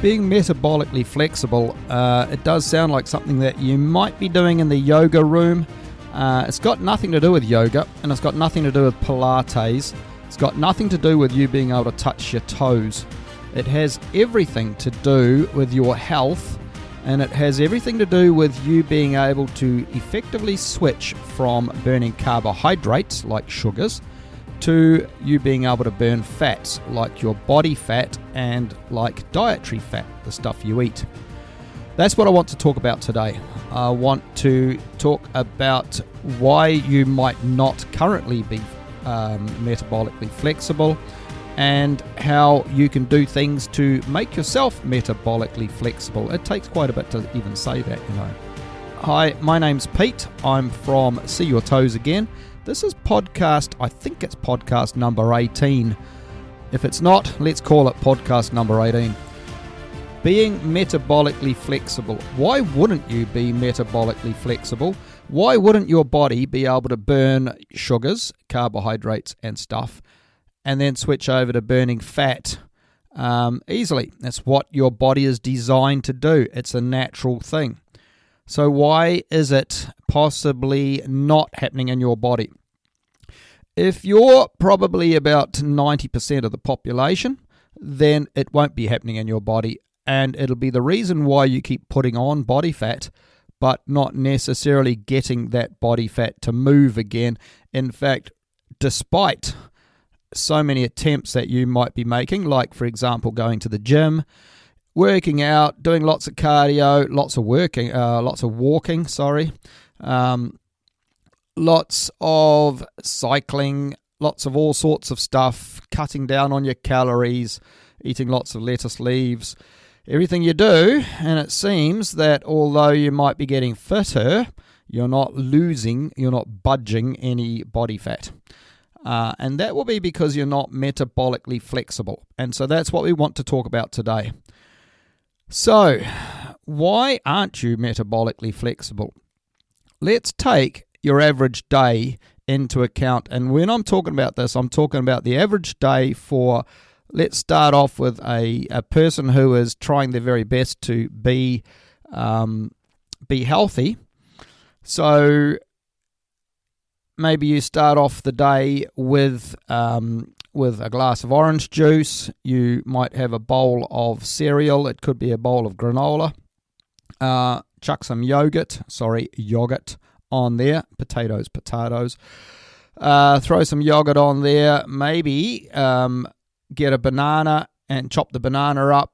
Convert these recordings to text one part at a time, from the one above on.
Being metabolically flexible, it does sound like something that you might be doing in the yoga room. It's got nothing to do with yoga, and it's got nothing to do with Pilates. It's got nothing to do with you being able to touch your toes. It has everything to do with your health, and it has everything to do with you being able to effectively switch from burning carbohydrates like sugars to you being able to burn fats like your body fat and like dietary fat, the stuff you eat. That's what I want to talk about today. I want to talk about why you might not currently be metabolically flexible and how you can do things to make yourself metabolically flexible. It takes quite a bit to even say that, you know. Hi, my name's Pete. I'm from See Your Toes Again. This is I think it's podcast number 18. If it's not, let's call it podcast number 18. Being metabolically flexible. Why wouldn't you be metabolically flexible? Why wouldn't your body be able to burn sugars, carbohydrates and stuff, and then switch over to burning fat easily? That's what your body is designed to do. It's a natural thing. So why is it possibly not happening in your body? If you're probably about 90% of the population, then it won't be happening in your body, and it'll be the reason why you keep putting on body fat, but not necessarily getting that body fat to move again. In fact, despite so many attempts that you might be making, like for example going to the gym, working out, doing lots of cardio, lots of walking, lots of cycling, lots of all sorts of stuff, cutting down on your calories, eating lots of lettuce leaves, everything you do, and it seems that although you might be getting fitter, you're not budging any body fat. And that will be because you're not metabolically flexible. And so that's what we want to talk about today. So, why aren't you metabolically flexible? Let's take your average day into account. And when I'm talking about this, I'm talking about the average day for, let's start off with a person who is trying their very best to be healthy. So, maybe you start off the day with a glass of orange juice. You might have a bowl of cereal. It could be a bowl of granola. Chuck some yogurt on there. Potatoes. Throw some yogurt on there. Maybe get a banana and chop the banana up.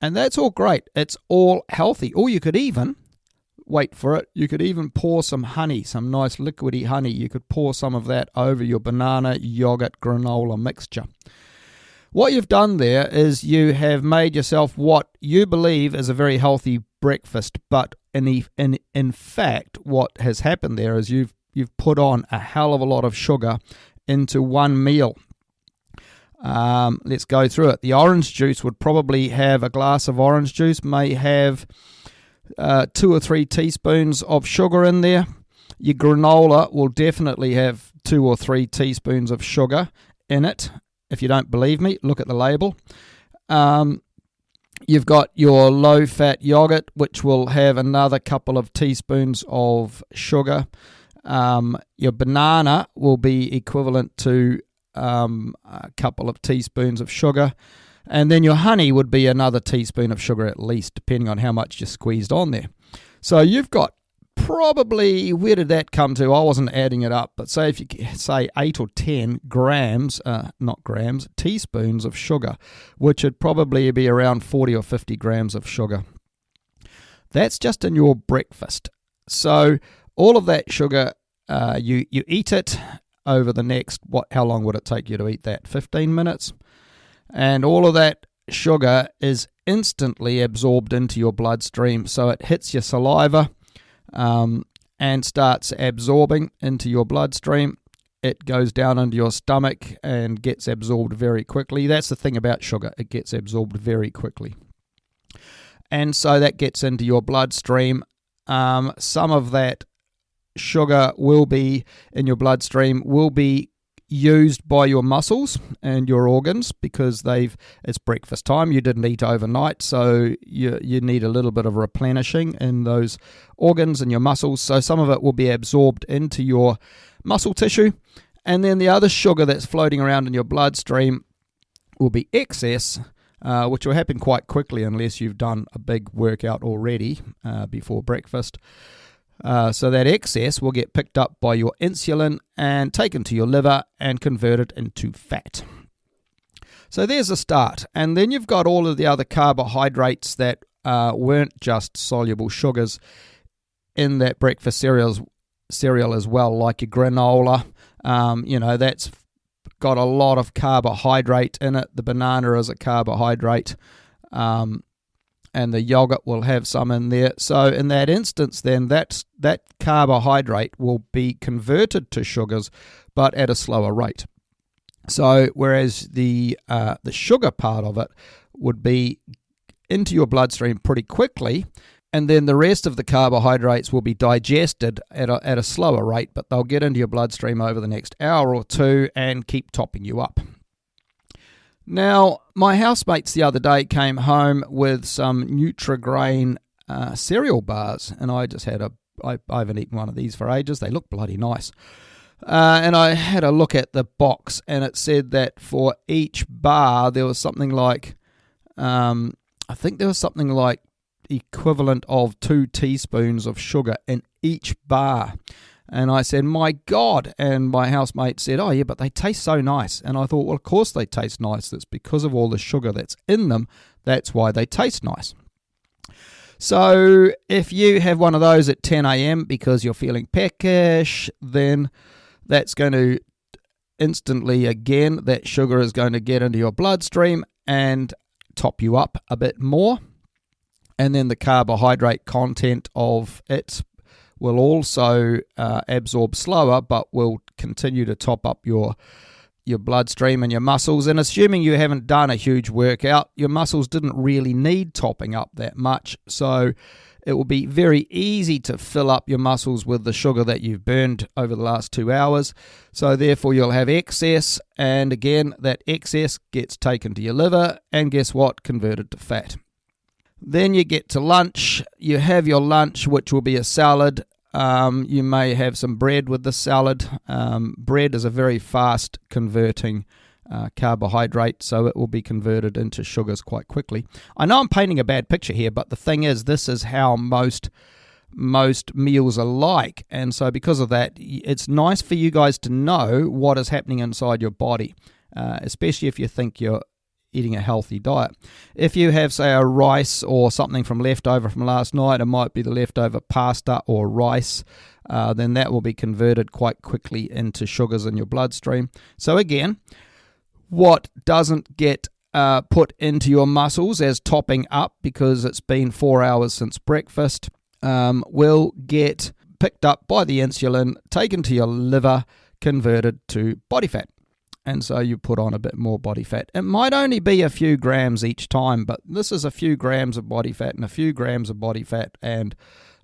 And that's all great. It's all healthy. Or you could even, wait for it, you could even pour some honey, some nice liquidy honey. You could pour some of that over your banana, yogurt, granola mixture. What you've done there is you have made yourself what you believe is a very healthy breakfast, but in fact, what has happened there is you've put on a hell of a lot of sugar into one meal. Let's go through it. The orange juice would probably have, a glass of orange juice may have 2 or 3 teaspoons of sugar in there. Your granola will definitely have 2 or 3 teaspoons of sugar in it. If you don't believe me, look at the label. You've got your low-fat yogurt, which will have another couple of teaspoons of sugar. Your banana will be equivalent to a couple of teaspoons of sugar. And then your honey would be another teaspoon of sugar at least, depending on how much you squeezed on there. So you've got probably, where did that come to? I wasn't adding it up, but say if you say 8 or 10 teaspoons of sugar, which would probably be around 40 or 50 grams of sugar. That's just in your breakfast. So all of that sugar, you eat it over the next, how long would it take you to eat that? 15 minutes? And all of that sugar is instantly absorbed into your bloodstream. So it hits your saliva and starts absorbing into your bloodstream. It goes down into your stomach and gets absorbed very quickly. That's the thing about sugar. It gets absorbed very quickly. And so that gets into your bloodstream. Some of that sugar will be in your bloodstream, will be used by your muscles and your organs because it's breakfast time. You didn't eat overnight, so you need a little bit of replenishing in those organs and your muscles. So some of it will be absorbed into your muscle tissue, and then the other sugar that's floating around in your bloodstream will be excess, which will happen quite quickly unless you've done a big workout already before breakfast. So that excess will get picked up by your insulin and taken to your liver and converted into fat. So there's a start. And then you've got all of the other carbohydrates that weren't just soluble sugars in that breakfast cereal as well, like your granola. That's got a lot of carbohydrate in it. The banana is a carbohydrate. And the yogurt will have some in there. So in that instance, then that carbohydrate will be converted to sugars, but at a slower rate. So whereas the sugar part of it would be into your bloodstream pretty quickly, and then the rest of the carbohydrates will be digested at a slower rate, but they'll get into your bloodstream over the next hour or two and keep topping you up. Now, my housemates the other day came home with some Nutri-Grain cereal bars, and I haven't eaten one of these for ages. They look bloody nice. And I had a look at the box, and it said that for each bar there was something like, equivalent of 2 teaspoons of sugar in each bar. And I said, my God. And my housemate said, oh, yeah, but they taste so nice. And I thought, well, of course they taste nice. That's because of all the sugar that's in them. That's why they taste nice. So if you have one of those at 10 a.m. because you're feeling peckish, then that's going to instantly, again, that sugar is going to get into your bloodstream and top you up a bit more. And then the carbohydrate content of it will also absorb slower, but will continue to top up your bloodstream and your muscles. And assuming you haven't done a huge workout, your muscles didn't really need topping up that much. So it will be very easy to fill up your muscles with the sugar that you've burned over the last 2 hours. So therefore you'll have excess. And again, that excess gets taken to your liver and guess what? Converted to fat. Then you get to lunch. You have your lunch, which will be a salad. You may have some bread with the salad. Bread is a very fast converting carbohydrate, so it will be converted into sugars quite quickly. I know I'm painting a bad picture here, but the thing is, this is how most meals are like. And so because of that, it's nice for you guys to know what is happening inside your body, especially if you think you're eating a healthy diet. If you have, say, a rice or something from leftover from last night, it might be the leftover pasta or rice, then that will be converted quite quickly into sugars in your bloodstream. So again, what doesn't get put into your muscles as topping up because it's been 4 hours since breakfast will get picked up by the insulin, taken to your liver, converted to body fat. And so you put on a bit more body fat. It might only be a few grams each time, but this is a few grams of body fat and a few grams of body fat, and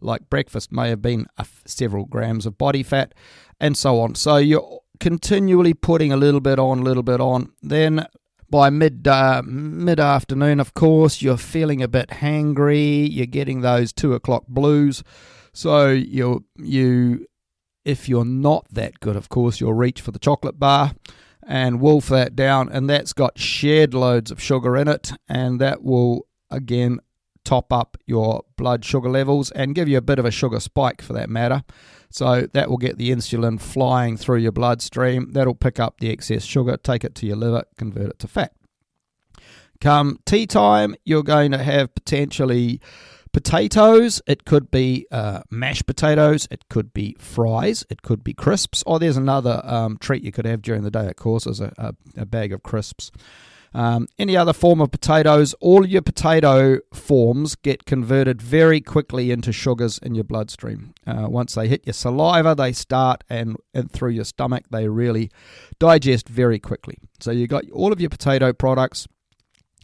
like breakfast may have been several grams of body fat, and so on. So you're continually putting a little bit on. Then by mid-afternoon, of course, you're feeling a bit hangry. You're getting those 2 o'clock blues. So if you're not that good, of course, you'll reach for the chocolate bar and wolf that down, and that's got shed loads of sugar in it, and that will again top up your blood sugar levels and give you a bit of a sugar spike for that matter. So that will get the insulin flying through your bloodstream. That'll pick up the excess sugar, take it to your liver, convert it to fat. Come tea time, you're going to have potentially potatoes. It could be mashed potatoes. It could be fries. It could be crisps. Or there's another treat you could have during the day, of course, is a bag of crisps. Any other form of potatoes, all your potato forms get converted very quickly into sugars in your bloodstream. Once they hit your saliva, they start, and through your stomach, they really digest very quickly. So you got all of your potato products.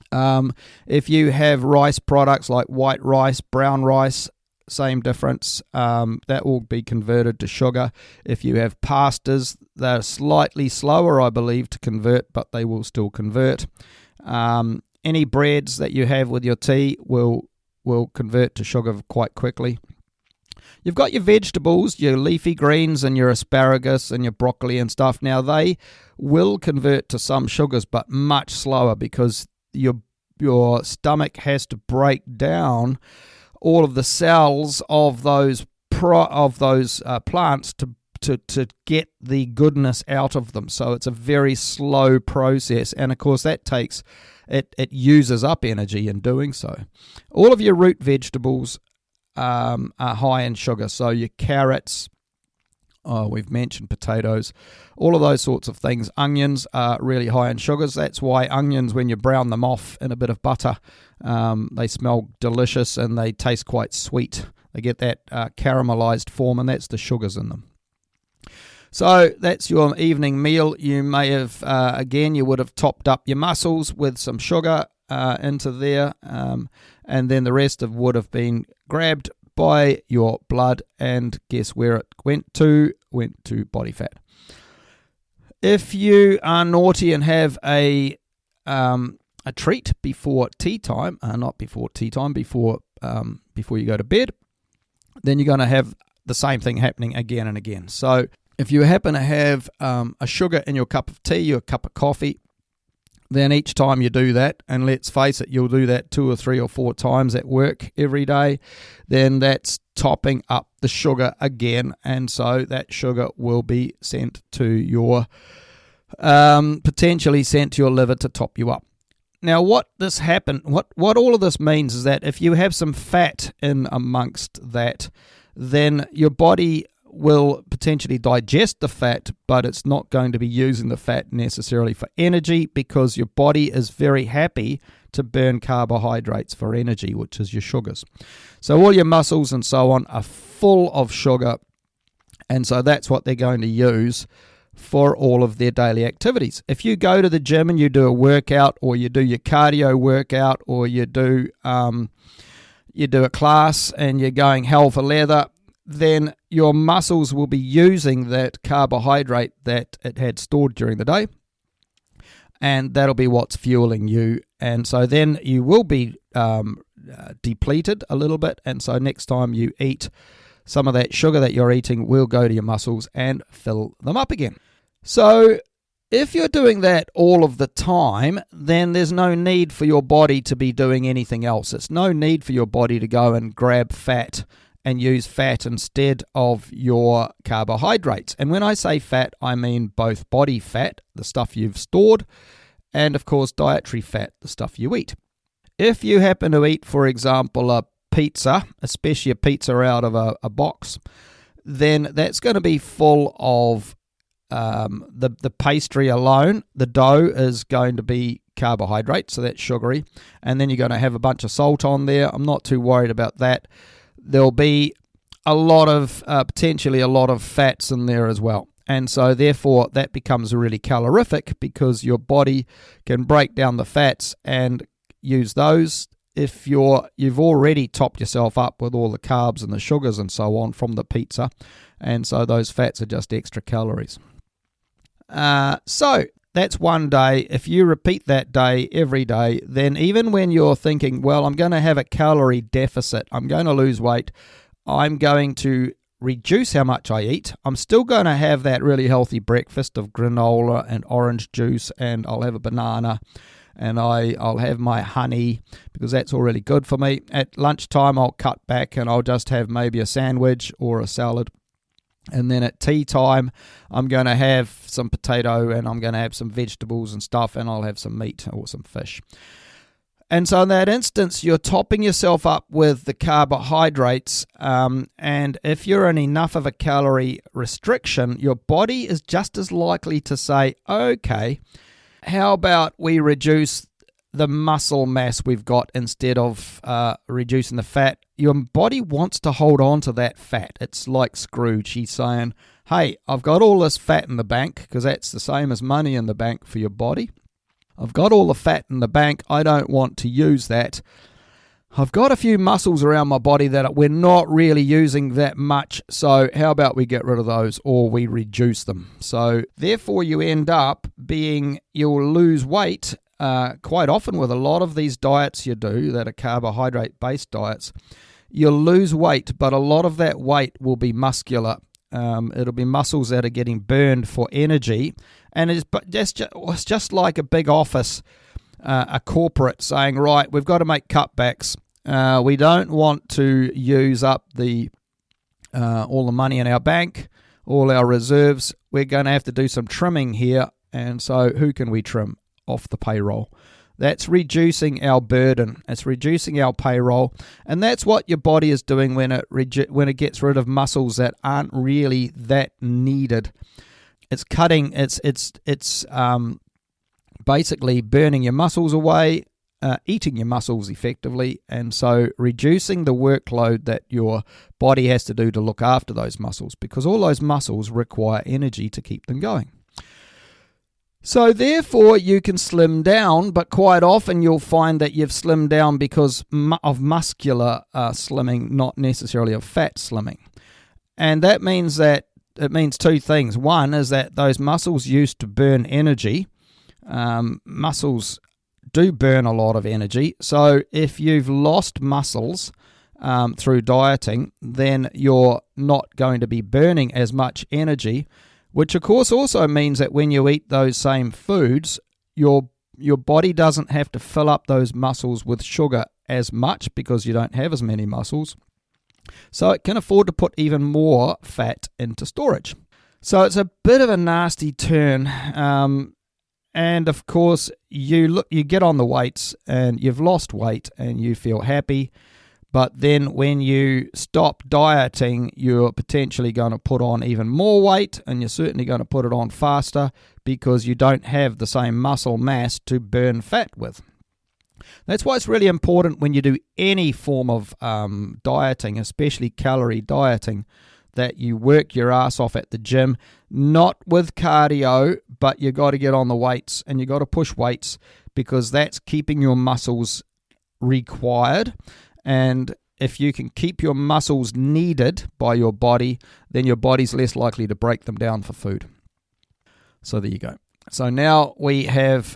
If you have rice products like white rice, brown rice, same difference. That will be converted to sugar. If you have pastas, they're slightly slower, I believe, to convert, but they will still convert. Any breads that you have with your tea will convert to sugar quite quickly. You've got your vegetables, your leafy greens and your asparagus and your broccoli and stuff. Now, they will convert to some sugars, but much slower, because your stomach has to break down all of the cells of those plants to get the goodness out of them. So it's a very slow process, and of course that takes it uses up energy in doing so. All of your root vegetables are high in sugar, so your carrots, we've mentioned potatoes, all of those sorts of things. Onions are really high in sugars. That's why onions, when you brown them off in a bit of butter, they smell delicious and they taste quite sweet. They get that caramelized form, and that's the sugars in them. So that's your evening meal. You may have, you would have topped up your mussels with some sugar into there, and then the rest would have been grabbed by your blood, and guess where it went to? Went to body fat. If you are naughty and have a treat before tea time, not before tea time, before you go to bed, then you're going to have the same thing happening again and again. So if you happen to have a sugar in your cup of tea, your cup of coffee, then each time you do that, and let's face it, you'll do that 2 or 3 or 4 times at work every day, then that's topping up the sugar again, and so that sugar will be sent to your, potentially sent to your liver to top you up. Now, what all of this means is that if you have some fat in amongst that, then your body will potentially digest the fat, but it's not going to be using the fat necessarily for energy, because your body is very happy to burn carbohydrates for energy, which is your sugars. So all your muscles and so on are full of sugar, and so that's what they're going to use for all of their daily activities. If you go to the gym and you do a workout, or you do your cardio workout, or you do a class and you're going hell for leather, then your muscles will be using that carbohydrate that it had stored during the day, and that'll be what's fueling you. And so then you will be depleted a little bit, and so next time you eat, some of that sugar that you're eating will go to your muscles and fill them up again. So if you're doing that all of the time, then there's no need for your body to be doing anything else. It's no need for your body to go and grab fat and use fat instead of your carbohydrates. And when I say fat, I mean both body fat, the stuff you've stored, and of course dietary fat, the stuff you eat. If you happen to eat, for example, a pizza, especially a pizza out of a box, then that's going to be full of the pastry alone. The dough is going to be carbohydrate, so that's sugary, and then you're going to have a bunch of salt on there. I'm not too worried about that. There'll be a lot of potentially a lot of fats in there as well, and so therefore that becomes really calorific, because your body can break down the fats and use those. If you've already topped yourself up with all the carbs and the sugars and so on from the pizza, and so those fats are just extra calories. So that's one day. If you repeat that day every day, then even when you're thinking, well, I'm going to have a calorie deficit, I'm going to lose weight, I'm going to reduce how much I eat, I'm still going to have that really healthy breakfast of granola and orange juice, and I'll have a banana, and I'll have my honey, because that's all really good for me. At lunchtime, I'll cut back and I'll just have maybe a sandwich or a salad. And then at tea time, I'm going to have some potato, and I'm going to have some vegetables and stuff, and I'll have some meat or some fish. And so in that instance, you're topping yourself up with the carbohydrates, and if you're in enough of a calorie restriction, your body is just as likely to say, okay, how about we reduce the muscle mass we've got instead of reducing the fat. Your body wants to hold on to that fat. It's like Scrooge. He's saying, hey, I've got all this fat in the bank, because that's the same as money in the bank for your body. I've got all the fat in the bank. I don't want to use that. I've got a few muscles around my body that we're not really using that much, so how about we get rid of those or we reduce them? So therefore you end up you'll lose weight quite often with a lot of these diets you do that are carbohydrate-based diets. You'll lose weight, but a lot of that weight will be muscular. It'll be muscles that are getting burned for energy, and it's just like a big office, a corporate saying, right, we've got to make cutbacks. We don't want to use up all the money in our bank, all our reserves. We're going to have to do some trimming here, and so who can we trim off the payroll? That's reducing our burden. It's reducing our payroll, and that's what your body is doing when it gets rid of muscles that aren't really that needed. It's cutting. It's basically burning your muscles away, eating your muscles effectively, and so reducing the workload that your body has to do to look after those muscles, because all those muscles require energy to keep them going. So therefore you can slim down, but quite often you'll find that you've slimmed down because of muscular slimming, not necessarily of fat slimming. And that means it means two things. One is that those muscles used to burn energy. Muscles do burn a lot of energy. So if you've lost muscles through dieting, then you're not going to be burning as much energy, which of course also means that when you eat those same foods, your body doesn't have to fill up those muscles with sugar as much because you don't have as many muscles. So it can afford to put even more fat into storage. So it's a bit of a nasty turn. And of course, you get on the weights and you've lost weight and you feel happy. But then when you stop dieting, you're potentially going to put on even more weight, and you're certainly going to put it on faster because you don't have the same muscle mass to burn fat with. That's why it's really important when you do any form of dieting, especially calorie dieting, that you work your ass off at the gym, not with cardio, but you got to get on the weights and you got to push weights, because that's keeping your muscles required. And if you can keep your muscles needed by your body, then your body's less likely to break them down for food. So there you go. So now we have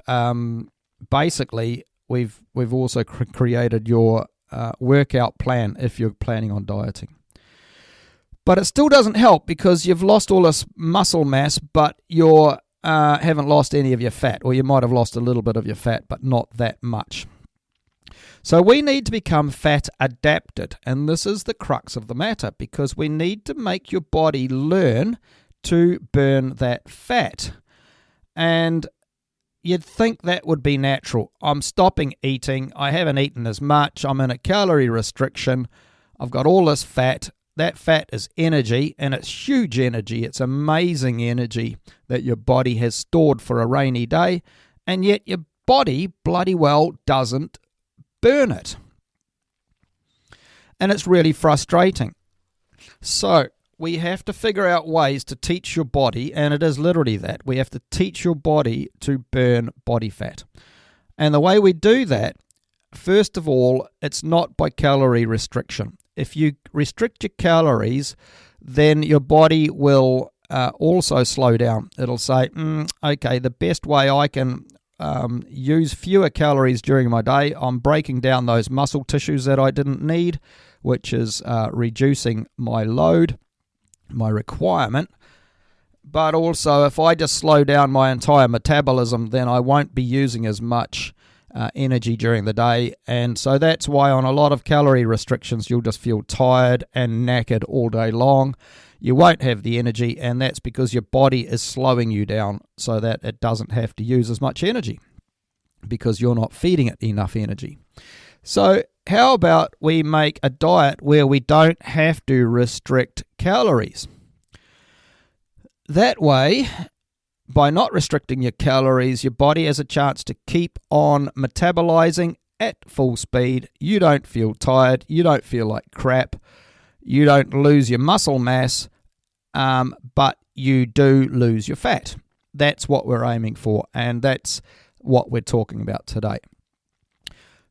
basically we've also created your workout plan if you're planning on dieting. But it still doesn't help because you've lost all this muscle mass, but you haven't lost any of your fat, or you might have lost a little bit of your fat, but not that much. So we need to become fat adapted, and this is the crux of the matter, because we need to make your body learn to burn that fat. And you'd think that would be natural. I'm stopping eating. I haven't eaten as much. I'm in a calorie restriction. I've got all this fat. That fat is energy, and it's huge energy. It's amazing energy that your body has stored for a rainy day, and yet your body bloody well doesn't burn it. And it's really frustrating. So we have to figure out ways to teach your body, and it is literally that. We have to teach your body to burn body fat. And the way we do that, first of all, it's not by calorie restriction. If you restrict your calories, then your body will also slow down. It'll say, okay, the best way I can use fewer calories during my day, I'm breaking down those muscle tissues that I didn't need, which is reducing my load, my requirement. But also, if I just slow down my entire metabolism, then I won't be using as much energy during the day. And so that's why on a lot of calorie restrictions, you'll just feel tired and knackered all day long. You won't have the energy, and that's because your body is slowing you down so that it doesn't have to use as much energy, because you're not feeding it enough energy. So how about we make a diet where we don't have to restrict calories? That way, by not restricting your calories, your body has a chance to keep on metabolizing at full speed. You don't feel tired. You don't feel like crap. You don't lose your muscle mass, but you do lose your fat. That's what we're aiming for, and that's what we're talking about today.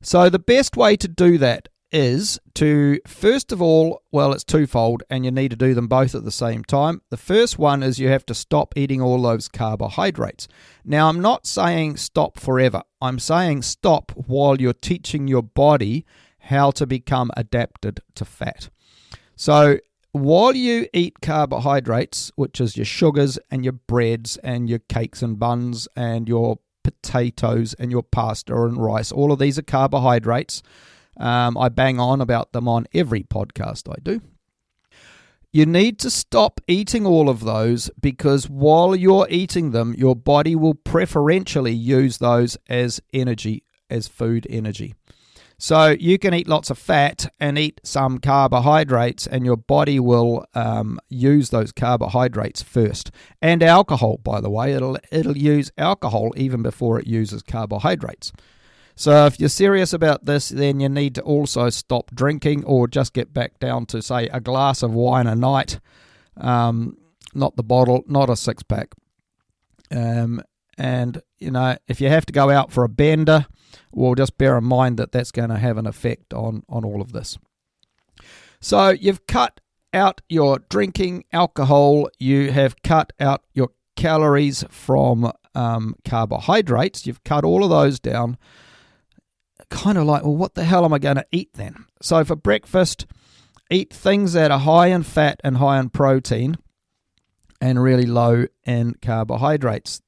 So the best way to do that is to, first of all, well, it's twofold, and you need to do them both at the same time. The first one is you have to stop eating all those carbohydrates. Now, I'm not saying stop forever. I'm saying stop while you're teaching your body how to become adapted to fat. So while you eat carbohydrates, which is your sugars and your breads and your cakes and buns and your potatoes and your pasta and rice, all of these are carbohydrates. I bang on about them on every podcast I do. You need to stop eating all of those, because while you're eating them, your body will preferentially use those as energy, as food energy. So you can eat lots of fat and eat some carbohydrates, and your body will use those carbohydrates first. And alcohol, by the way, it'll use alcohol even before it uses carbohydrates. So if you're serious about this, then you need to also stop drinking, or just get back down to, say, a glass of wine a night, not the bottle, not a six-pack. And, if you have to go out for a bender, well, just bear in mind that that's going to have an effect on all of this. So you've cut out your drinking alcohol, you have cut out your calories from carbohydrates, you've cut all of those down. Kind of like, well, what the hell am I going to eat then? So for breakfast, eat things that are high in fat and high in protein and really low in carbohydrates.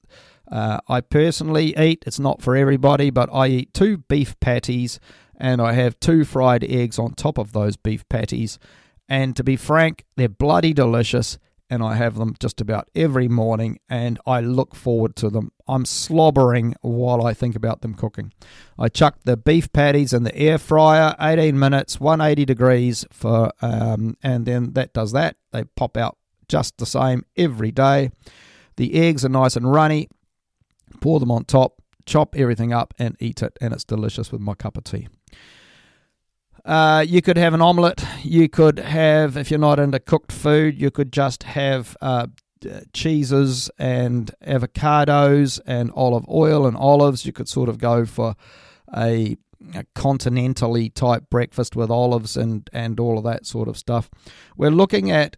I personally eat, it's not for everybody, but I eat 2 beef patties and I have 2 fried eggs on top of those beef patties. And to be frank, they're bloody delicious, and I have them just about every morning, and I look forward to them. I'm slobbering while I think about them cooking. I chuck the beef patties in the air fryer, 18 minutes, 180 degrees, and then that does that. They pop out just the same every day. The eggs are nice and runny. Pour them on top, chop everything up, and eat it, and it's delicious with my cup of tea. You could have an omelette. You could have, if you're not into cooked food, you could just have cheeses and avocados and olive oil and olives. You could sort of go for a continentally type breakfast with olives and all of that sort of stuff. We're looking at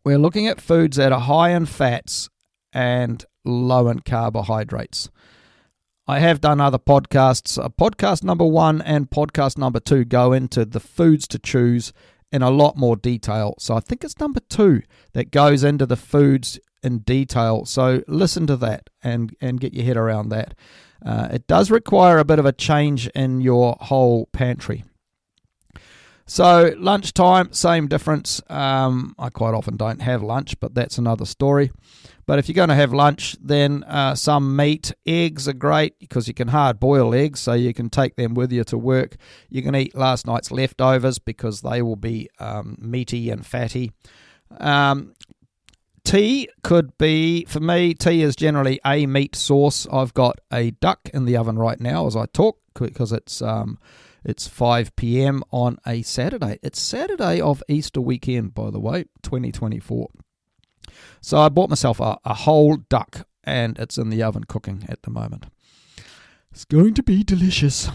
foods that are high in fats and low in carbohydrates. I have done other podcasts. Podcast number 1 and podcast number 2 go into the foods to choose in a lot more detail. So I think it's number 2 that goes into the foods in detail. So listen to that and get your head around that. It does require a bit of a change in your whole pantry. So lunchtime, same difference. I quite often don't have lunch, but that's another story. But if you're going to have lunch, then some meat. Eggs are great because you can hard boil eggs, so you can take them with you to work. You can eat last night's leftovers because they will be meaty and fatty. Tea could be, for me, tea is generally a meat source. I've got a duck in the oven right now as I talk because it's 5 p.m. on a Saturday. It's Saturday of Easter weekend, by the way, 2024. So I bought myself a whole duck, and it's in the oven cooking at the moment. It's going to be delicious.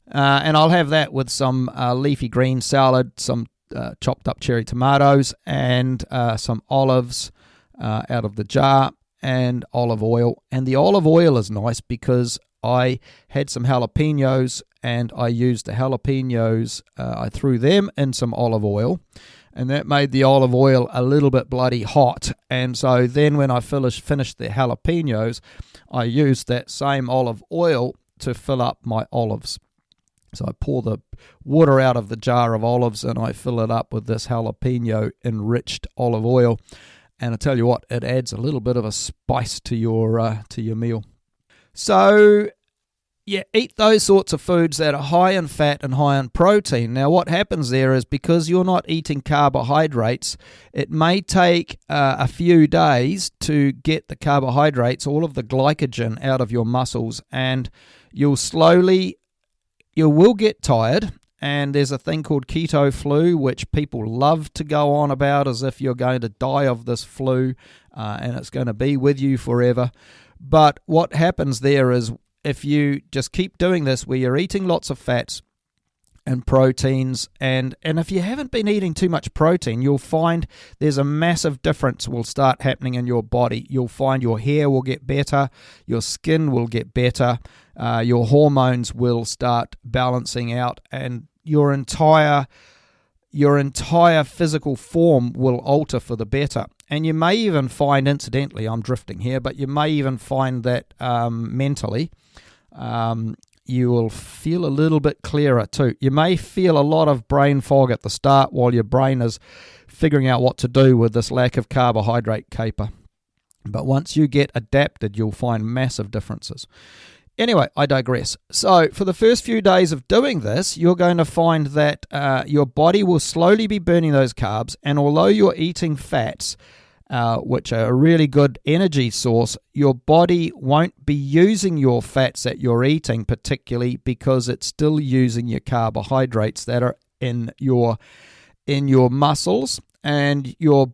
And I'll have that with some leafy green salad, some chopped up cherry tomatoes, and some olives out of the jar, and olive oil. And the olive oil is nice because I had some jalapenos, and I used the jalapenos, I threw them in some olive oil, and that made the olive oil a little bit bloody hot. And so then when I finished the jalapenos, I used that same olive oil to fill up my olives. So I pour the water out of the jar of olives and I fill it up with this jalapeno enriched olive oil. And I tell you what, it adds a little bit of a spice to your meal. So yeah, eat those sorts of foods that are high in fat and high in protein. Now, what happens there is because you're not eating carbohydrates, it may take a few days to get the carbohydrates, all of the glycogen out of your muscles, and you will get tired. And there's a thing called keto flu, which people love to go on about as if you're going to die of this flu and it's going to be with you forever. But what happens there is, if you just keep doing this where you're eating lots of fats and proteins, and if you haven't been eating too much protein, you'll find there's a massive difference will start happening in your body. You'll find your hair will get better, your skin will get better, your hormones will start balancing out, and your entire physical form will alter for the better. And you may even find, incidentally, I'm drifting here, but you may even find that mentally, you will feel a little bit clearer too. You may feel a lot of brain fog at the start while your brain is figuring out what to do with this lack of carbohydrate caper. But once you get adapted, you'll find massive differences. Anyway, I digress. So for the first few days of doing this, you're going to find that your body will slowly be burning those carbs, and although you're eating fats, which are a really good energy source, your body won't be using your fats that you're eating particularly, because it's still using your carbohydrates that are in your muscles, and your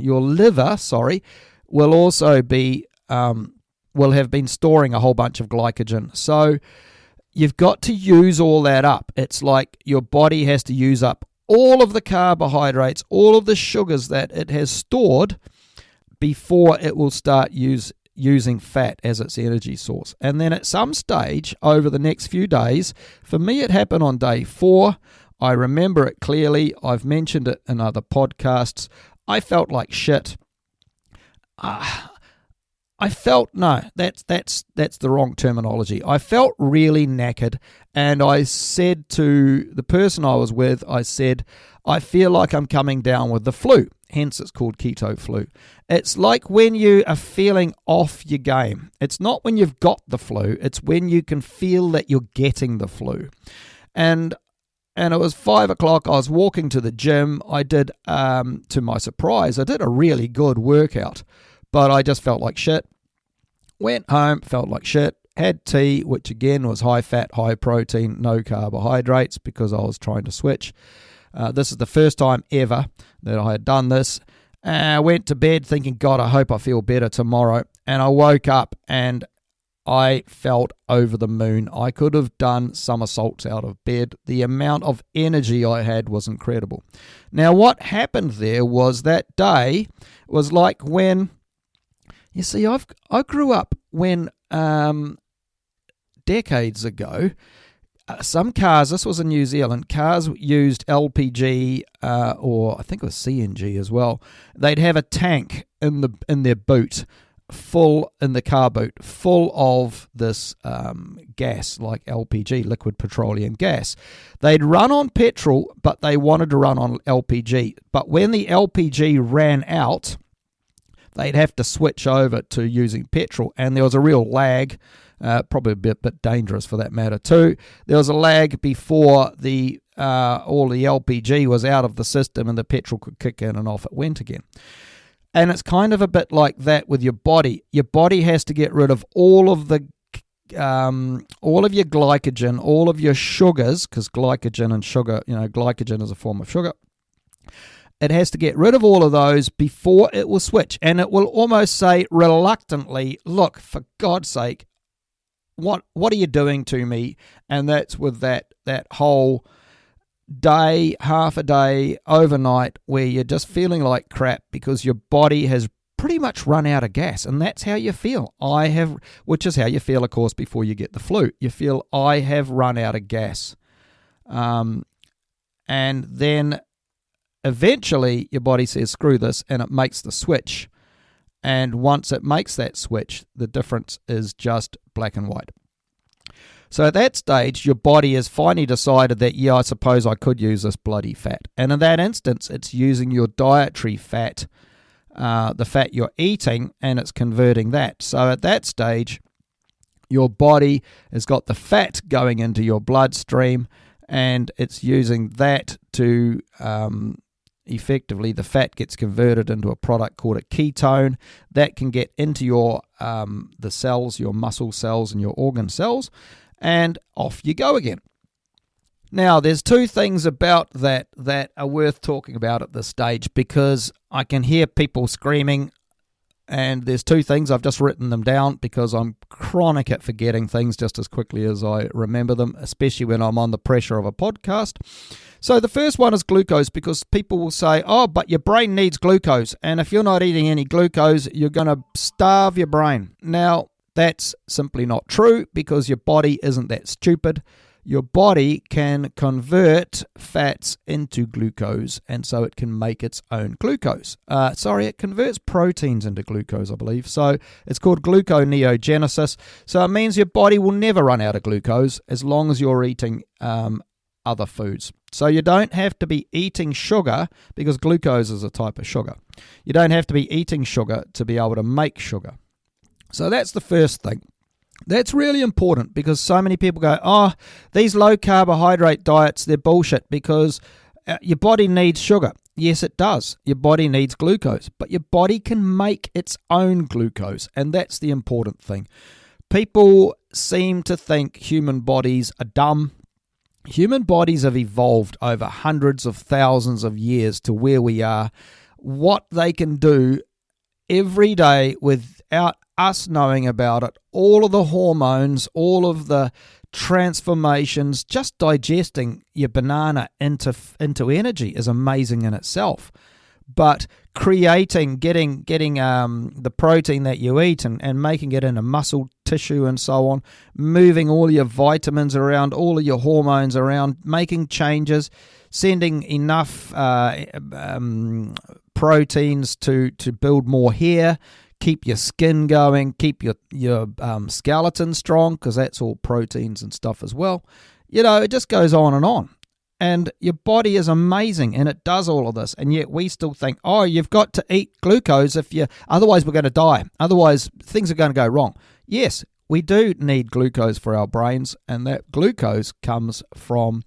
liver, will also be will have been storing a whole bunch of glycogen. So you've got to use all that up. It's like your body has to use up all of the carbohydrates, all of the sugars that it has stored before it will start using fat as its energy source. And then at some stage over the next few days, for me it happened on day 4. I remember it clearly. I've mentioned it in other podcasts. I felt like shit. That's the wrong terminology. I felt really knackered, and I said to the person I was with, I said, I feel like I'm coming down with the flu. Hence it's called keto flu. It's like when you are feeling off your game. It's not when you've got the flu, it's when you can feel that you're getting the flu. And it was 5 o'clock. I was walking to the gym. I did, to my surprise, I did a really good workout, but I just felt like shit. Went home, felt like shit, had tea, which again was high fat, high protein, no carbohydrates, because I was trying to switch. This is the first time ever that I had done this. I went to bed thinking, God, I hope I feel better tomorrow. And I woke up and I felt over the moon. I could have done somersaults out of bed. The amount of energy I had was incredible. Now, what happened there was that day was like when, you see, I grew up when decades ago, some cars, this was in New Zealand, cars used LPG or I think it was CNG as well. They'd have a tank in their boot, in the car boot, full of this gas like LPG, liquid petroleum gas. They'd run on petrol, but they wanted to run on LPG. But when the LPG ran out, they'd have to switch over to using petrol, and there was a real lag, probably a bit dangerous for that matter too. There was a lag before all the LPG was out of the system and the petrol could kick in, and off it went again. And it's kind of a bit like that with your body. Your body has to get rid of all of your glycogen, all of your sugars, because glycogen and sugar, glycogen is a form of sugar. It has to get rid of all of those before it will switch. And it will almost say reluctantly, look, for God's sake, what are you doing to me? And that's with that whole day, half a day, overnight, where you're just feeling like crap because your body has pretty much run out of gas. And that's how you feel. Which is how you feel, of course, before you get the flu. You feel, I have run out of gas. And then eventually your body says, screw this, and it makes the switch. And once it makes that switch, the difference is just black and white. So at that stage, your body has finally decided that, yeah, I suppose I could use this bloody fat. And in that instance, it's using your dietary fat, the fat you're eating, and it's converting that. So at that stage, your body has got the fat going into your bloodstream, and it's using that to effectively, the fat gets converted into a product called a ketone that can get into your the cells, your muscle cells and your organ cells, and off you go again. Now, there's two things about that are worth talking about at this stage, because I can hear people screaming, And there's two things. I've just written them down because I'm chronic at forgetting things just as quickly as I remember them, especially when I'm on the pressure of a podcast. So the first one is glucose, because people will say, oh, but your brain needs glucose. And if you're not eating any glucose, you're going to starve your brain. Now, that's simply not true, because your body isn't that stupid. Your body can convert fats into glucose, and so it can make its own glucose. It converts proteins into glucose, I believe. So it's called gluconeogenesis. So it means your body will never run out of glucose as long as you're eating other foods. So you don't have to be eating sugar, because glucose is a type of sugar. You don't have to be eating sugar to be able to make sugar. So that's the first thing. That's really important, because so many people go, oh, these low carbohydrate diets, they're bullshit, because your body needs sugar. Yes, it does. Your body needs glucose, but your body can make its own glucose, and that's the important thing. People seem to think human bodies are dumb. Human bodies have evolved over hundreds of thousands of years to where we are. What they can do every day without us knowing about it, all of the hormones, all of the transformations, just digesting your banana into energy is amazing in itself. But getting the protein that you eat and making it into muscle tissue and so on, moving all your vitamins around, all of your hormones around, making changes, sending enough proteins to build more hair, keep your skin going, keep your skeleton strong, because that's all proteins and stuff as well. It just goes on and on. And your body is amazing, and it does all of this. And yet we still think, oh, you've got to eat glucose otherwise we're going to die. Otherwise things are going to go wrong. Yes, we do need glucose for our brains, and that glucose comes from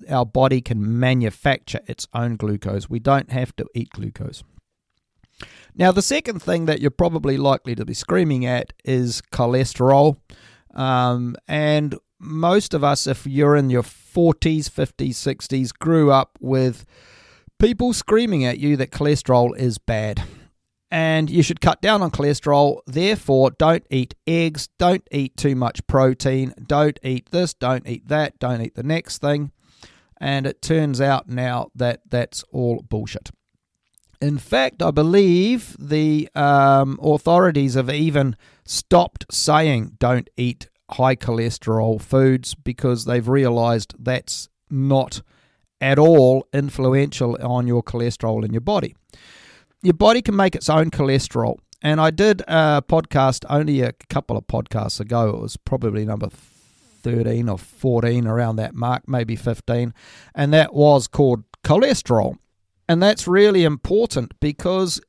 our body can manufacture its own glucose. We don't have to eat glucose. Now, the second thing that you're probably likely to be screaming at is cholesterol. And most of us, if you're in your 40s, 50s, 60s, grew up with people screaming at you that cholesterol is bad. And you should cut down on cholesterol. Therefore, don't eat eggs, don't eat too much protein, don't eat this, don't eat that, don't eat the next thing. And it turns out now that that's all bullshit. In fact, I believe the authorities have even stopped saying don't eat high cholesterol foods, because they've realized that's not at all influential on your cholesterol in your body. Your body can make its own cholesterol. And I did a podcast only a couple of podcasts ago. It was probably number 13 or 14, around that mark, maybe 15. And that was called cholesterol. And that's really important, because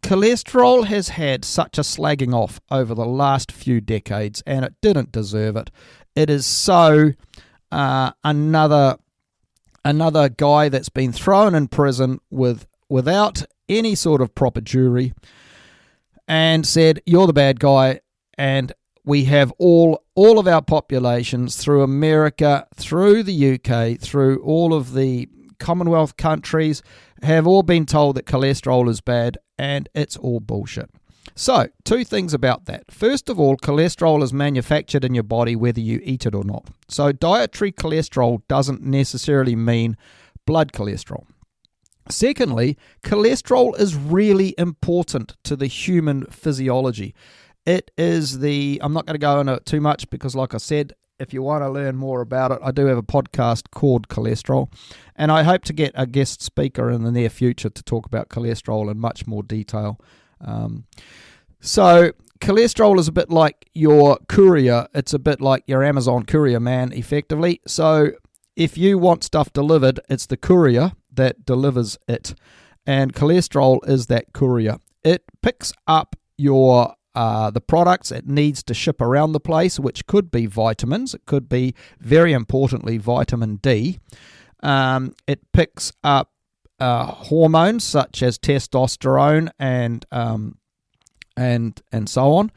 cholesterol has had such a slagging off over the last few decades, and it didn't deserve it. It is so another guy that's been thrown in prison without any sort of proper jury, and said, you're the bad guy. And we have all of our populations through America, through the UK, through all of the Commonwealth countries, have all been told that cholesterol is bad, and it's all bullshit. So, two things about that. First of all, cholesterol is manufactured in your body whether you eat it or not. So dietary cholesterol doesn't necessarily mean blood cholesterol. Secondly, cholesterol is really important to the human physiology. It is I'm not going to go into it too much, because like I said, if you want to learn more about it, I do have a podcast called Cholesterol, and I hope to get a guest speaker in the near future to talk about cholesterol in much more detail. So cholesterol is a bit like your courier. It's a bit like your Amazon courier man, effectively. So if you want stuff delivered, it's the courier that delivers it, and cholesterol is that courier. It picks up your the products it needs to ship around the place, which could be vitamins. It could be, very importantly, vitamin D. It picks up hormones such as testosterone and so on.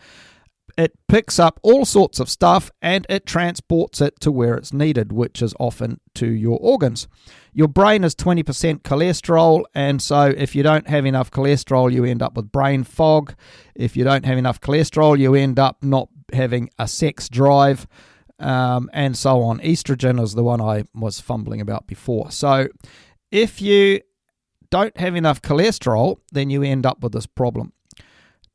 it picks up all sorts of stuff and it transports it to where it's needed, which is often to your organs. Your brain is 20% cholesterol, and so if you don't have enough cholesterol, you end up with brain fog. If you don't have enough cholesterol, you end up not having a sex drive, and so on. Estrogen is the one I was fumbling about before. So if you don't have enough cholesterol, then you end up with this problem.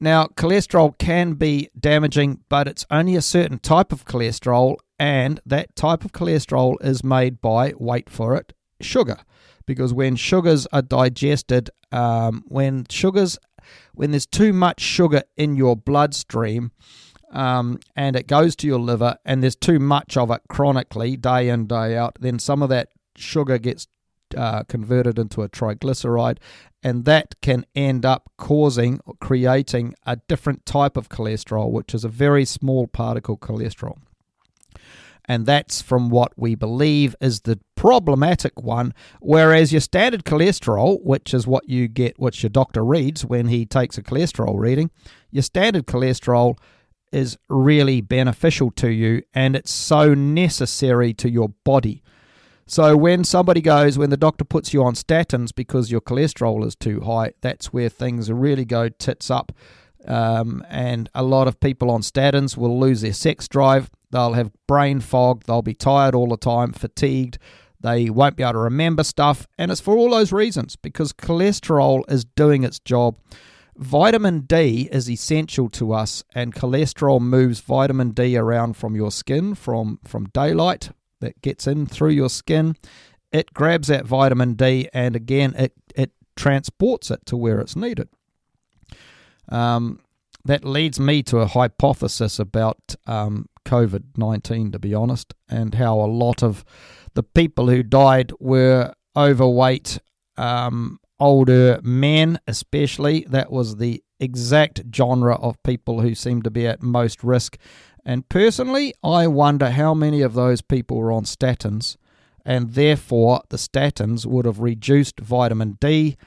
Now, cholesterol can be damaging, but it's only a certain type of cholesterol, and that type of cholesterol is made by, wait for it, sugar. Because when sugars are digested, when there's too much sugar in your bloodstream, and it goes to your liver, and there's too much of it chronically, day in, day out, then some of that sugar gets converted into a triglyceride, and that can end up creating a different type of cholesterol, which is a very small particle cholesterol. And that's from what we believe is the problematic one, whereas your standard cholesterol, which is what you get, which your doctor reads when he takes a cholesterol reading, your standard cholesterol is really beneficial to you, and it's so necessary to your body. So when the doctor puts you on statins because your cholesterol is too high, that's where things really go tits up. And a lot of people on statins will lose their sex drive. They'll have brain fog. They'll be tired all the time, fatigued. They won't be able to remember stuff. And it's for all those reasons, because cholesterol is doing its job. Vitamin D is essential to us, and cholesterol moves vitamin D around from your skin, from daylight that gets in through your skin. It grabs that vitamin D, and again, it transports it to where it's needed. That leads me to a hypothesis about COVID-19, to be honest, and how a lot of the people who died were overweight, older men especially. That was the exact genre of people who seem to be at most risk. And personally, I wonder how many of those people were on statins, and therefore the statins would have reduced vitamin D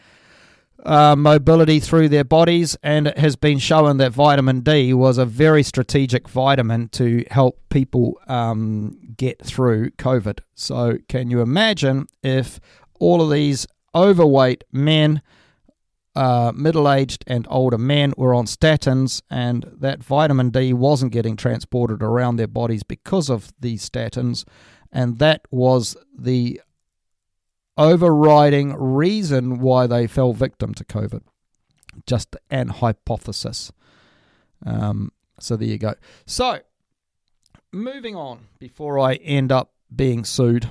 mobility through their bodies, and it has been shown that vitamin D was a very strategic vitamin to help people get through COVID. So can you imagine if all of these overweight men, middle-aged and older men, were on statins, and that vitamin D wasn't getting transported around their bodies because of these statins, and that was the overriding reason why they fell victim to COVID. Just an hypothesis. So there you go. So, moving on before I end up being sued.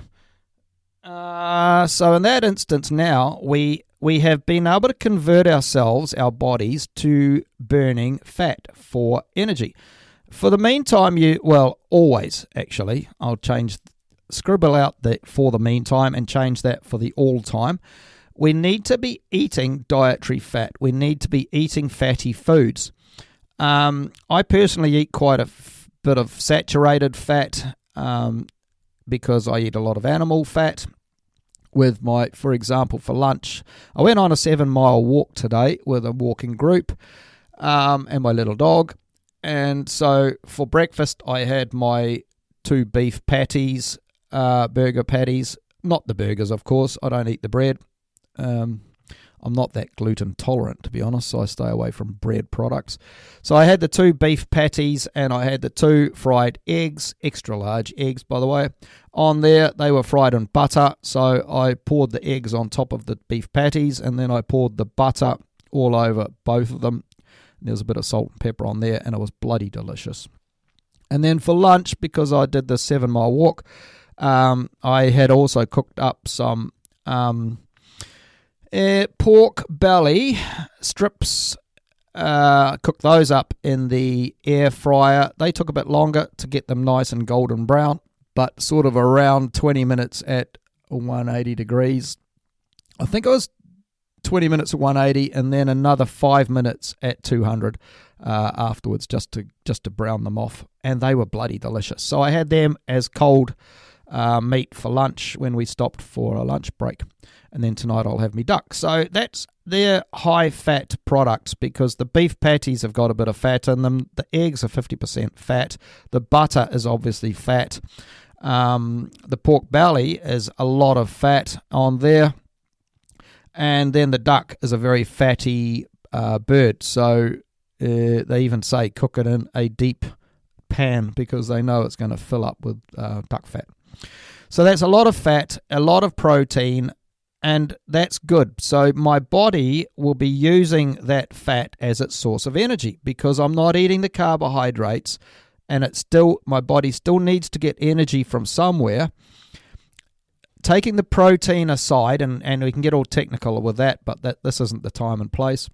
So in that instance now, we have been able to convert our bodies to burning fat for energy. For the meantime, always actually, I'll scribble out the for the meantime and change that for the all time. We need to be eating dietary fat. We need to be eating fatty foods. I personally eat quite a bit of saturated fat because I eat a lot of animal fat. For example, for lunch, I went on a 7-mile walk today with a walking group and my little dog. And so for breakfast, I had my 2 beef patties, burger patties. Not the burgers, of course. I don't eat the bread. I'm not that gluten tolerant, to be honest, so I stay away from bread products. So I had the 2 beef patties, and I had the 2 fried eggs, extra large eggs, by the way, on there. They were fried in butter, so I poured the eggs on top of the beef patties, and then I poured the butter all over both of them. There was a bit of salt and pepper on there, and it was bloody delicious. And then for lunch, because I did the 7-mile walk, I had also cooked up some pork belly strips. Cooked those up in the air fryer. They took a bit longer to get them nice and golden brown, but sort of around 20 minutes at 180 degrees. I think it was 20 minutes at 180 and then another 5 minutes at 200 afterwards just to brown them off, and they were bloody delicious. So I had them as cold meat for lunch when we stopped for a lunch break. And then tonight I'll have me duck. So they're high-fat products because the beef patties have got a bit of fat in them. The eggs are 50% fat. The butter is obviously fat. The pork belly is a lot of fat on there. And then the duck is a very fatty bird. So they even say cook it in a deep pan because they know it's going to fill up with duck fat. So that's a lot of fat, a lot of protein, and that's good. So my body will be using that fat as its source of energy because I'm not eating the carbohydrates, and my body still needs to get energy from somewhere. Taking the protein aside, and we can get all technical with that, but this isn't the time and place.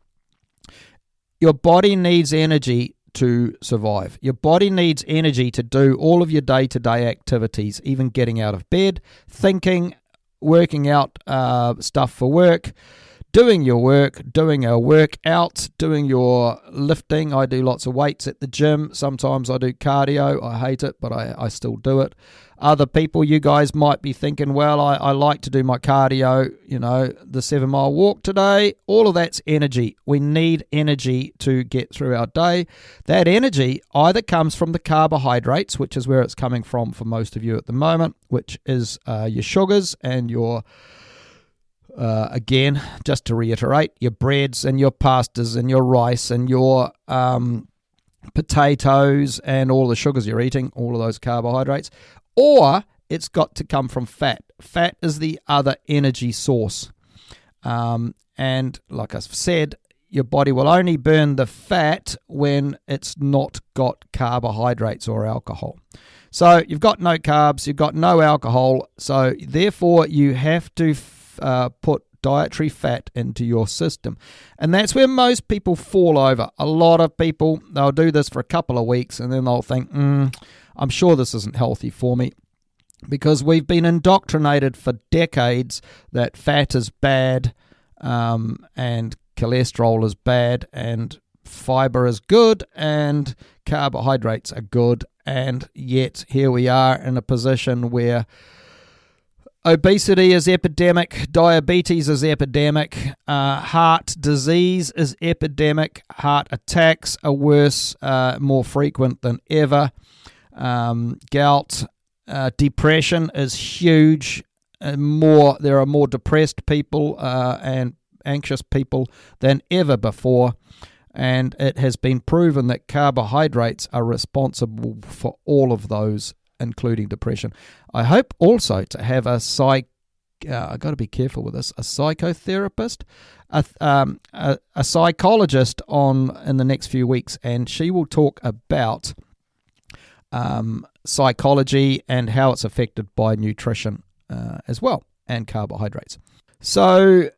Your body needs energy to survive. Your body needs energy to do all of your day-to-day activities, even getting out of bed, thinking, working out stuff for work, doing your work, doing a workout, doing your lifting. I do lots of weights at the gym. Sometimes I do cardio. I hate it, but I still do it. Other people, you guys might be thinking, well, I like to do my cardio, the 7-mile walk today. All of that's energy. We need energy to get through our day. That energy either comes from the carbohydrates, which is where it's coming from for most of you at the moment, which is your sugars and your again, just to reiterate, your breads and your pastas and your rice and your potatoes and all the sugars you're eating, all of those carbohydrates. Or it's got to come from fat. Fat is the other energy source. And like I've said, your body will only burn the fat when it's not got carbohydrates or alcohol. So you've got no carbs, you've got no alcohol, so therefore you have to put dietary fat into your system. And that's where most people fall over. A lot of people, they'll do this for a couple of weeks and then they'll think, I'm sure this isn't healthy for me, because we've been indoctrinated for decades that fat is bad and cholesterol is bad and fiber is good and carbohydrates are good. And yet here we are in a position where obesity is epidemic, diabetes is epidemic, heart disease is epidemic, heart attacks are worse, more frequent than ever. Gout, depression is huge. There are more depressed people and anxious people than ever before. And it has been proven that carbohydrates are responsible for all of those, including depression. I hope also to have I've got to be careful with this, a psychotherapist, a psychologist on in the next few weeks, and she will talk about psychology and how it's affected by nutrition as well, and carbohydrates. So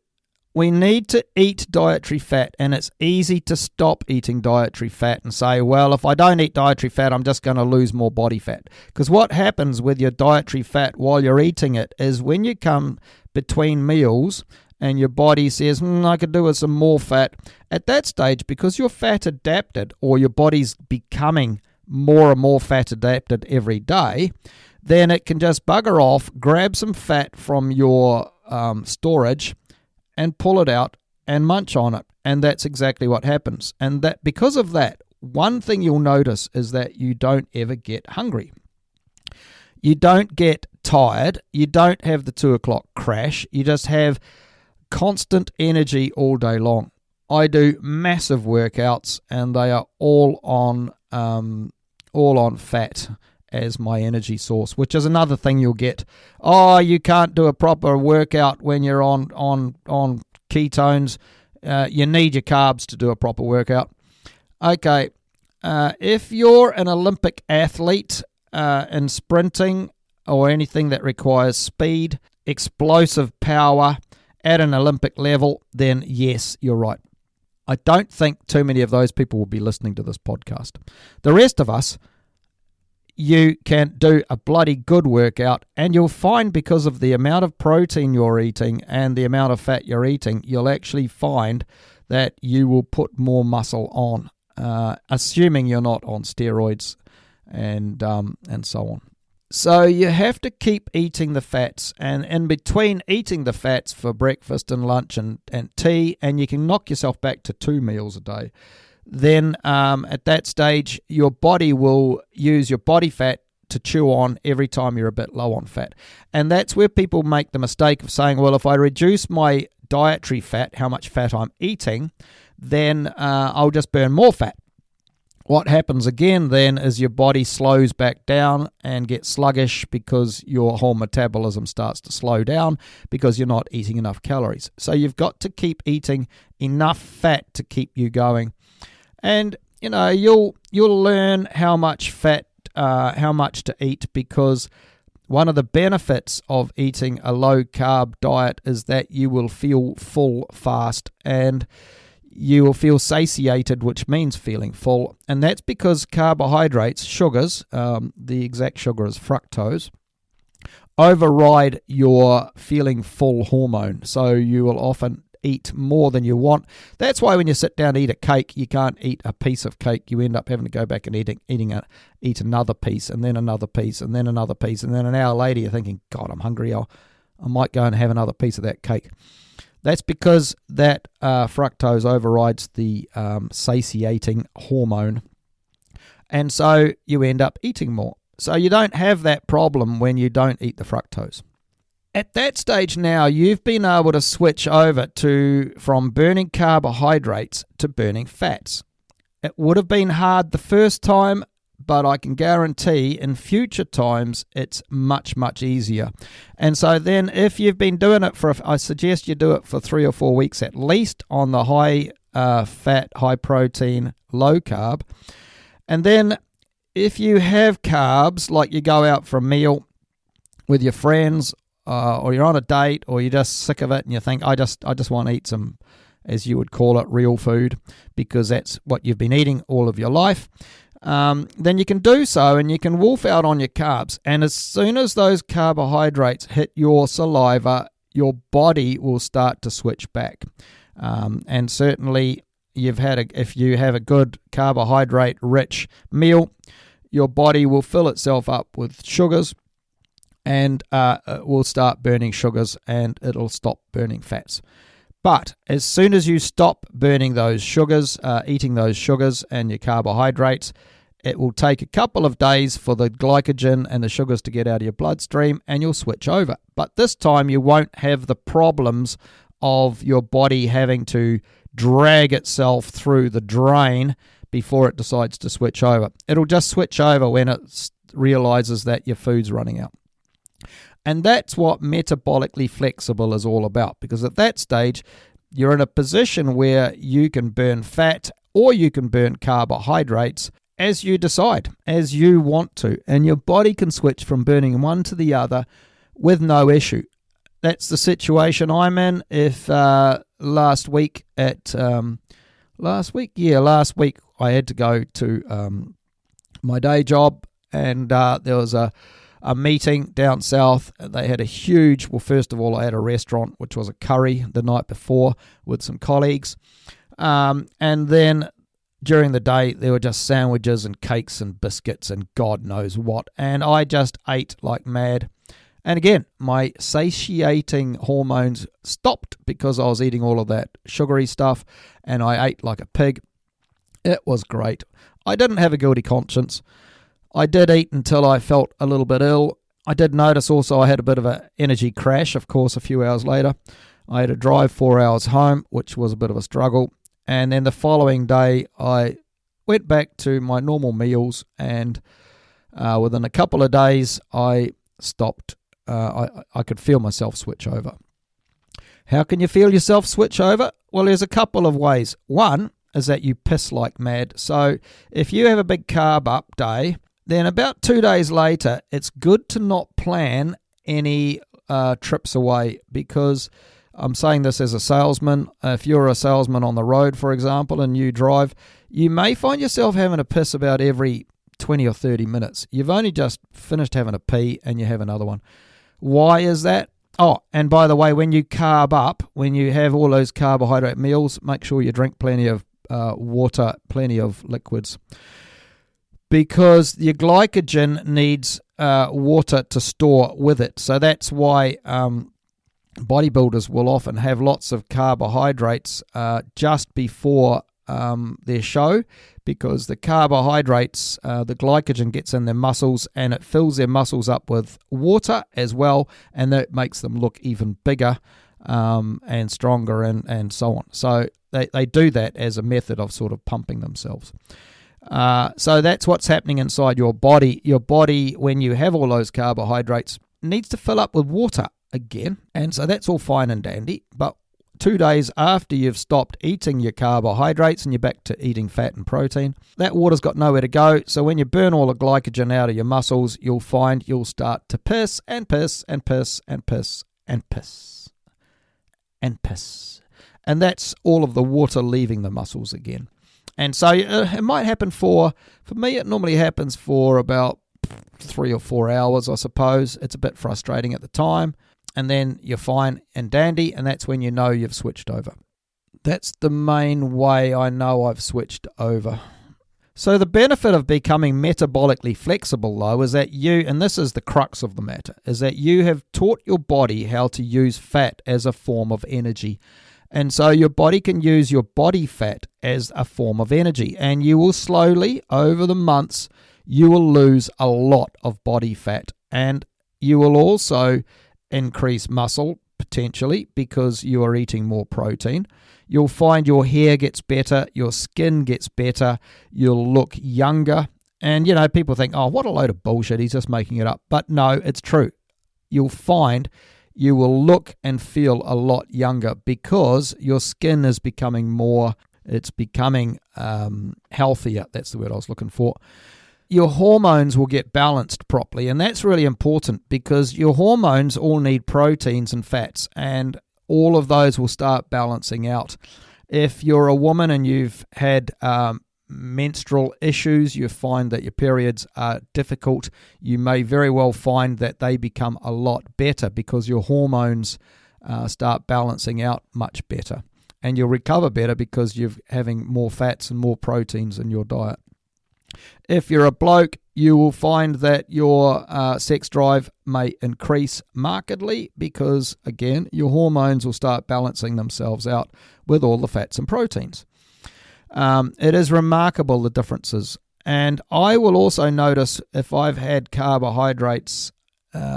we need to eat dietary fat, and it's easy to stop eating dietary fat and say, well, if I don't eat dietary fat, I'm just going to lose more body fat. Because what happens with your dietary fat while you're eating it is when you come between meals and your body says, I could do with some more fat, at that stage, because you're fat adapted or your body's becoming more and more fat adapted every day, then it can just bugger off, grab some fat from your storage and pull it out and munch on it. And that's exactly what happens. And that because of that, one thing you'll notice is that you don't ever get hungry. You don't get tired. You don't have the 2 o'clock crash. You just have constant energy all day long. I do massive workouts and they are all on fat as my energy source, which is another thing you'll get. Oh, you can't do a proper workout when you're on ketones. You need your carbs to do a proper workout. Okay, if you're an Olympic athlete in sprinting or anything that requires speed, explosive power at an Olympic level, then yes, you're right. I don't think too many of those people will be listening to this podcast. The rest of us, you can do a bloody good workout, and you'll find because of the amount of protein you're eating and the amount of fat you're eating, you'll actually find that you will put more muscle on, assuming you're not on steroids and so on. So you have to keep eating the fats, and in between eating the fats for breakfast and lunch and tea, and you can knock yourself back to 2 meals a day, then at that stage your body will use your body fat to chew on every time you're a bit low on fat. And that's where people make the mistake of saying, well, if I reduce my dietary fat, how much fat I'm eating, then I'll just burn more fat. What happens again then is your body slows back down and gets sluggish because your whole metabolism starts to slow down because you're not eating enough calories. So you've got to keep eating enough fat to keep you going. And you'll learn how much fat, how much to eat, because one of the benefits of eating a low carb diet is that you will feel full fast, and you will feel satiated, which means feeling full. And that's because carbohydrates, sugars, the exact sugar is fructose, override your feeling full hormone. So you will often eat more than you want. That's why when you sit down to eat a cake, you can't eat a piece of cake. You end up having to go back and eat another piece, and then another piece, and then another piece. And then an hour later, you're thinking, God, I'm hungry. I might go and have another piece of that cake. That's because that fructose overrides the satiating hormone, and so you end up eating more. So you don't have that problem when you don't eat the fructose. At that stage now, you've been able to switch over from burning carbohydrates to burning fats. It would have been hard the first time, but I can guarantee in future times it's much, much easier. And so then if you've been doing it I suggest you do it for 3 or 4 weeks at least on the high fat, high protein, low carb. And then if you have carbs, like you go out for a meal with your friends, or you're on a date, or you're just sick of it and you think, I just want to eat some, as you would call it, real food, because that's what you've been eating all of your life, then you can do so, and you can wolf out on your carbs. And as soon as those carbohydrates hit your saliva, your body will start to switch back. And certainly if you have a good carbohydrate-rich meal, your body will fill itself up with sugars, and it will start burning sugars, and it'll stop burning fats. But as soon as you stop burning those sugars, eating those sugars and your carbohydrates, it will take a couple of days for the glycogen and the sugars to get out of your bloodstream, and you'll switch over. But this time you won't have the problems of your body having to drag itself through the drain before it decides to switch over. It'll just switch over when it realizes that your food's running out. And that's what metabolically flexible is all about, because at that stage, you're in a position where you can burn fat or you can burn carbohydrates as you decide, as you want to. And your body can switch from burning one to the other with no issue. That's the situation I'm in. If last week I had to go to my day job, and there was a meeting down south. They had a huge, first of all, I had a restaurant, which was a curry the night before with some colleagues. And then during the day, there were just sandwiches and cakes and biscuits and God knows what. And I just ate like mad. And again, my satiating hormones stopped because I was eating all of that sugary stuff, and I ate like a pig. It was great. I didn't have a guilty conscience. I did eat until I felt a little bit ill. I did notice also I had a bit of an energy crash, of course, a few hours later. I had to drive 4 hours home, which was a bit of a struggle. And then the following day, I went back to my normal meals, and within a couple of days, I stopped. I could feel myself switch over. How can you feel yourself switch over? Well, there's a couple of ways. One is that you piss like mad. So if you have a big carb up day, then about 2 days later, it's good to not plan any trips away, because I'm saying this as a salesman. If you're a salesman on the road, for example, and you drive, you may find yourself having to piss about every 20 or 30 minutes. You've only just finished having a pee and you have another one. Why is that? Oh, and by the way, when you carb up, when you have all those carbohydrate meals, make sure you drink plenty of water, plenty of liquids. because your glycogen needs water to store with it. So that's why bodybuilders will often have lots of carbohydrates just before their show, because the carbohydrates, the glycogen gets in their muscles and it fills their muscles up with water as well, and that makes them look even bigger and stronger and so on. So they do that as a method of sort of pumping themselves. So that's what's happening inside your body. Your body, when you have all those carbohydrates, needs to fill up with water again, and so that's all fine and dandy. But 2 days after you've stopped eating your carbohydrates and you're back to eating fat and protein, that water's got nowhere to go. So when you burn all the glycogen out of your muscles, you'll find you'll start to piss and piss and piss and piss and piss and piss. And that's all of the water leaving the muscles again. And so it might happen for me, it normally happens for about 3 or 4 hours, I suppose. It's a bit frustrating at the time. And then you're fine and dandy, and that's when you know you've switched over. That's the main way I know I've switched over. So the benefit of becoming metabolically flexible, though, is that you, and this is the crux of the matter, is that you have taught your body how to use fat as a form of energy. And so your body can use your body fat as a form of energy, and you will slowly, over the months, you will lose a lot of body fat, and you will also increase muscle potentially because you are eating more protein. You'll find your hair gets better, your skin gets better, you'll look younger. And, people think, oh, what a load of bullshit, he's just making it up. But no, it's true. You'll find you will look and feel a lot younger because your skin is becoming healthier. That's the word I was looking for. Your hormones will get balanced properly, and that's really important because your hormones all need proteins and fats, and all of those will start balancing out. If you're a woman and you've had menstrual issues, you find that your periods are difficult, you may very well find that they become a lot better because your hormones start balancing out much better, and you'll recover better because you're having more fats and more proteins in your diet. If you're a bloke, you will find that your sex drive may increase markedly because, again, your hormones will start balancing themselves out with all the fats and proteins. It is remarkable, the differences. And I will also notice if I've had carbohydrates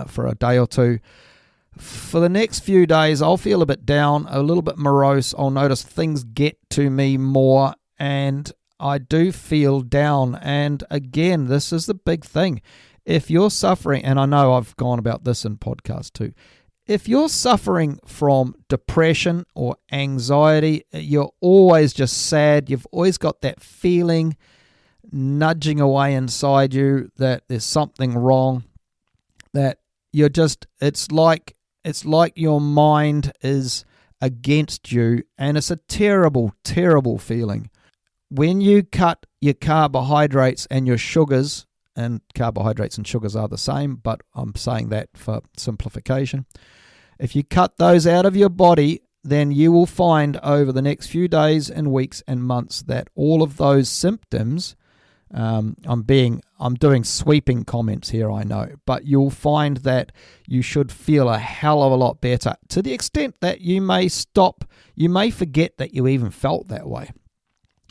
for a day or two, for the next few days, I'll feel a bit down, a little bit morose. I'll notice things get to me more, and I do feel down. And again, this is the big thing. If you're suffering, and I know I've gone about this in podcasts too, if you're suffering from depression or anxiety, you're always just sad, you've always got that feeling nudging away inside you that there's something wrong, that you're just, it's like your mind is against you, and it's a terrible, terrible feeling. When you cut your carbohydrates and your sugars, and carbohydrates and sugars are the same, but I'm saying that for simplification. If you cut those out of your body, then you will find over the next few days and weeks and months that all of those symptoms, I'm doing sweeping comments here, I know, but you'll find that you should feel a hell of a lot better, to the extent that you may forget that you even felt that way.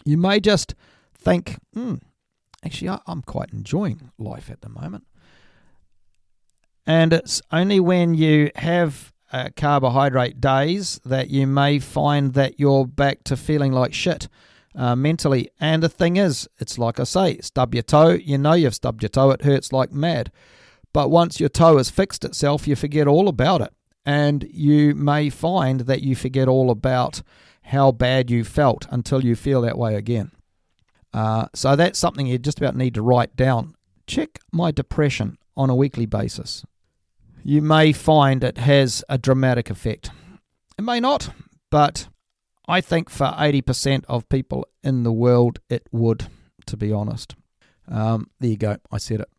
You may just think, actually, I'm quite enjoying life at the moment. And it's only when you have carbohydrate days that you may find that you're back to feeling like shit mentally. And the thing is, it's like I say, stub your toe. You know you've stubbed your toe. It hurts like mad. But once your toe has fixed itself, you forget all about it. And you may find that you forget all about how bad you felt until you feel that way again. So that's something you just about need to write down. Check my depression on a weekly basis. You may find it has a dramatic effect. It may not, but I think for 80% of people in the world it would, to be honest. There you go, I said it.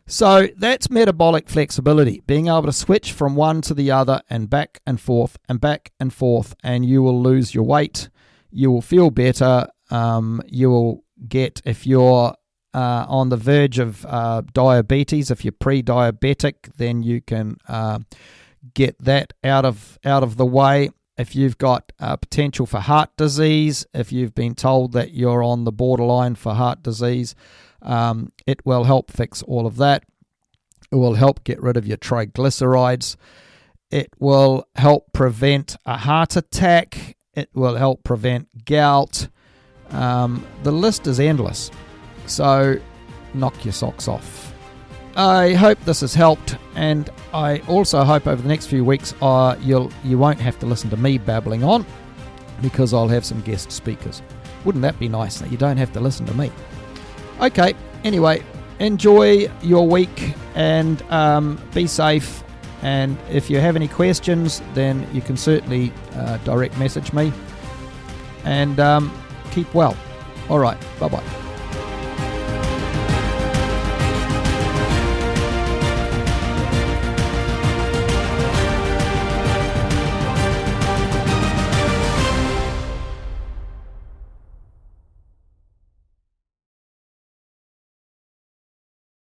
So that's metabolic flexibility, being able to switch from one to the other and back and forth, and you will lose your weight, you will feel better, you will get, if you're on the verge of diabetes, if you're pre-diabetic, then you can get that out of the way. If you've got potential for heart disease, if you've been told that you're on the borderline for heart disease, it will help fix all of that. It will help get rid of your triglycerides. It will help prevent a heart attack. It will help prevent gout. The list is endless. So knock your socks off. I hope this has helped, and I also hope over the next few weeks you won't have to listen to me babbling on, because I'll have some guest speakers. Wouldn't that be nice that you don't have to listen to me? Okay, anyway, enjoy your week and be safe. And if you have any questions, then you can certainly direct message me. And keep well. All right, bye-bye.